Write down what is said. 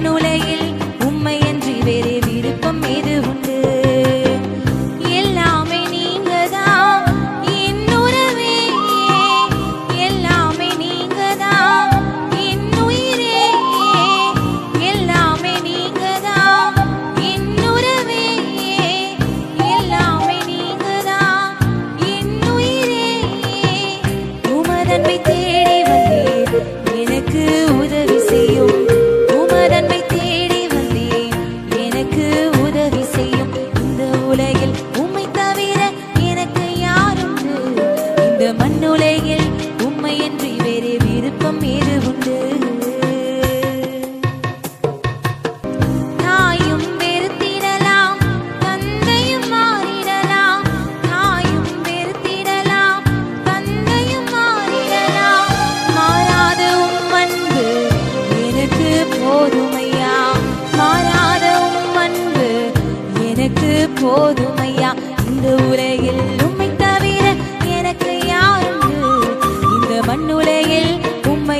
மண்ணுலையில் உம்மையன்றி வேறே விருப்பம் ஏது உண்டு? எல்லாமே நீங்கதான் என் உறவே, எல்லாமே நீங்கதான் என் உயிரே, எல்லாமே நீங்கதான் என் உறவே, எல்லாமே நீங்கதான் என் உயிரே. உமதன்பை தேடி வந்தேன், எனக்கு உதவி செய்யும். உமதன்பை தேடி வந்தேன், எனக்கு உதவி செய்யும். இந்த உலகில் உம்மை தவிர எனக்கு யாருண்டு? இந்த மண்ணுலகில் உம்மையன்றி வேறே விருப்பம் ஏது உண்டு? தாயும் வெறுத்திடலாம், தந்தையும் மாறிடலாம். தாயும் வெறுத்திடலாம், தந்தையும் மாறிடலாம். மாறாத உம் அன்பு எனக்கு போதுமையா, மாறாத உம் அன்பு எனக்கு போதுமையா. இந்த உலகில் உம்மை தவிர எனக்கு யாருண்டு? இந்த மண்ணுலகில் உம்மை